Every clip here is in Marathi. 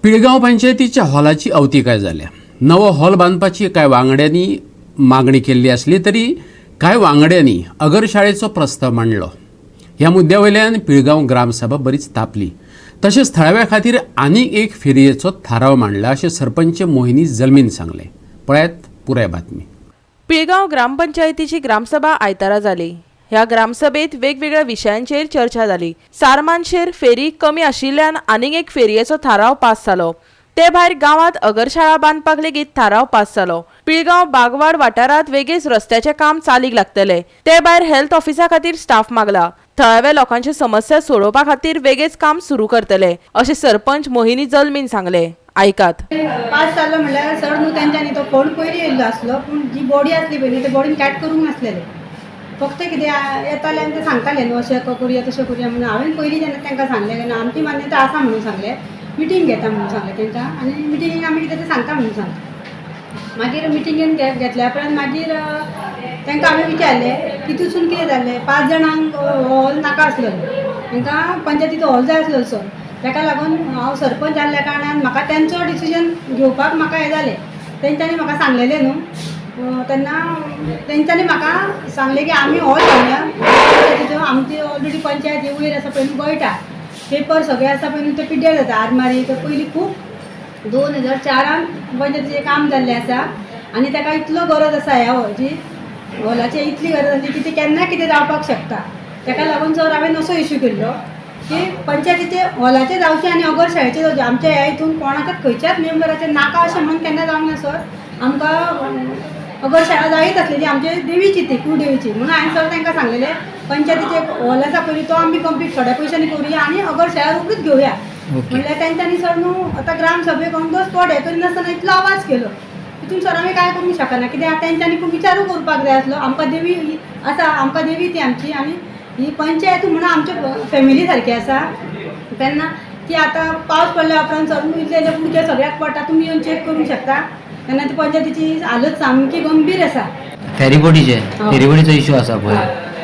पिळगांव पंचायतीच्या हॉलाची अवतिकाय जाल्या। नवो हॉल बांदपाची कांय वांगड्यांनी मागणी केल्ली असली तरी कांय वांगड्यांनी अगर शाळेचो प्रस्ताव मांडलो। ह्या मुद्द्यावयल्यान पिळगांव ग्रामसभा बरीच तापली। तशेंच थळाव्या खातीर आनीक एक फेरयेचो थाराव मांडला अशें सरपंच मोहिनी जल्मीन सांगले। पळयात पुराय बातमी। पिळगांव ग्रामपंचायतीची ग्रामसभा आयतारा जाली। ह्या ग्रामसभेत वेगवेगळ्या विशयांचेर चर्चा जाली। सारमानशेर फेरी कमी आशिल्ल्यान आनीक एक फेरयेचो थाराव पास जालो। ते भायर गांवांत अगरशाळा बांदपाक लेगीत थाराव पास जालो। पिळगांव बागवाड वाठारांत वेगळीच रस्त्याचे काम चालीक लागतले। ते भायर हेल्थ ऑफिसा खातीर स्टाफ मागला। थळाव्या लोकांची समस्या सोडोवपा खातीर वेगळेच काम सुरू करतले अशें सरपंच मोहिनी जल्मीन सांगले। आयकात। पास जालो म्हणल्यार सर न्हू तेंच्यांनी तो फोन पयलीं येयल्लो आसलो, पूण जी बॉडी आसली पळय न्ही ते बॉडीन कॅट करूंक नासलेले। फक्त कितें येताले आनी ते सांगताले न्हू अशें करूया तशें करूया म्हणून हांवें पयलीं जेन्ना तांकां सांगलें तेन्ना आमची मान्यता आसा म्हणून सांगलें, मिटींग घेता म्हणून सांगलें तांकां आनी मिटिंगेक आमी कितें तें सांगता म्हणून सांगलें। मागीर मिटिंगेन घेतल्या उपरांत मागीर तांकां हांवें विचारलें की तुसून कितें जालें, 5 जाणांक हॉल नाका आसलो, तांकां पंचायतीचो हॉल जाय आसलो सर। ताका लागून हांव सरपंच जाल्ल्या कारणान म्हाका तेंचो डिसिजन घेवपाक म्हाका हें जालें। तेंच्यांनी म्हाका सांगलेलें न्हू तेन्ना तेंच्यांनी म्हाका सांगलें की आमी हॉल घेवया पंचायतीचो। आमची ऑलरेडी पंचायत ही वयर आसा पळय न्हू गोयटा, पेपर सगळे आसा पळय न्हू ते पिड्ड्यार जाता आरमारी। ते पयलीं खूब 2004 पंचायतीचें काम जाल्लें आसा आनी ताका इतलो गरज आसा ह्या हॉलची, हॉलाची इतली गरज आसली की ती केन्ना कितें जावपाक शकता। ताका लागून सर हांवें असो इशू केल्लो की पंचायतीचे हॉलाचे जावचे आनी अगर शाळेचे जावचे। आमच्या ह्या हितून कोणाच्याच खंयच्याच मेंबराचे नाका अशें म्हणून केन्ना जावंक ना सर। आमकां अगर शाळा जायच आसलेली आमचे देवीची ती कुळदेवीची म्हणून हांवें सर तांकां सांगलेलें पंचायतीचे हॉल आसा पयलीं तो आमी कंप्लीट थोड्या पयशांनी करुया आनी अगर शाळा रोखडीच घेवया म्हणल्यार तेंच्यांनी सर न्हू आतां ग्रामसभेक ऑन द स्पॉट हें करिनासतना इतलो आवाज केलो। तितून सर आमी कांय करूंक शकना कित्याक तेंच्यांनी खूब विचारूं करपाक जाय आसलो। आमकां देवी आसा, आमकां देवी ती आमची आनी ही पंचायत म्हणून आमच्या फॅमिली सारकी आसा। तेन्ना ती आतां पावस पडल्या उपरांत सर इतले पुडके सगळ्याक पडटा, तुमी येवन चॅक करूंक शकता। तेन्ना ती पंचायतीची हालत सामकी गंभीर आसा। फेरीबोटीचो इशू आसा पळय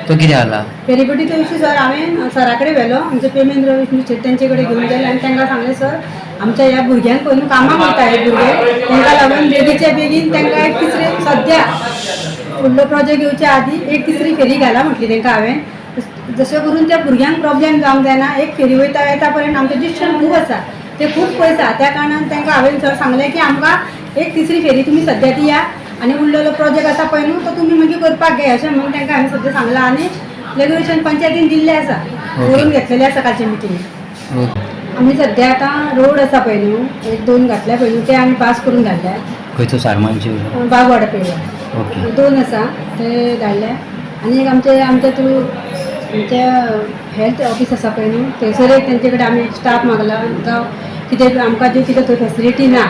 तो कितें जाला? फेरीबोटीचो इशू सर हांवें सरा कडेन व्हेलो, आमचे पेमेंद्र विष्णू शेट तेंचे कडेन घेवन गेले आनी तांकां सांगलें सर आमच्या ह्या भुरग्यांक पळय न्हू कामाक वयता हे भुरगे, तांकां लागून बेगीचे बेगीन तांकां एक तिसरी सद्या फुडलो प्रोजेक्ट येवच्या आदी एक तिसरी फेरी घाला म्हटली तांकां हांवें। जशें करून त्या भुरग्यांक प्रॉब्लेम जावंक जायना। एक फेरी वयता येता पर्यंत आमचें डिस्टन्स खूब आसा, ते खूब पयसा। त्या कारणान तांकां हांवें सर सांगलें की आमकां एक तिसरी फेरी तुमी सद्या दिया आनी उरलेलो प्रोजेक्ट आसा पळय न्हू तो तुमी मागीर करपाक घे अशें म्हणून तांकां हांवें सद्या सांगलां। आनी रेग्युलेशन पंचायतीन दिल्लें आसा, करून घेतलेलें आसा कालचे मिटींग। आमी सद्या आतां रोड आसा पळय न्हू 1-2 घातल्या पळय न्हू ते आमी पास करून धाडल्या। खंयचो सारमानची बागवाडा पेडे 2 आसा ते धाडल्या। आनी एक आमच्या थ्रू आमच्या हेल्थ ऑफिस आसा पळय न्हू थंयसर एक तेंचे कडेन आमी स्टाफ मागला। आमकां कितें आमकां ज्यो कितें थंय फॅसिलिटी ना,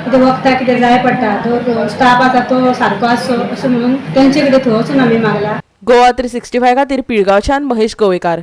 कितें वखदां कितें जाय पडटा तो स्टाफ आसा तो सारको आसचो अशें म्हणून तेंचे कडेन थंय वचून आमी मागला। गोवा 365 खातीर पिळगांवच्यान महेश गोवेकार।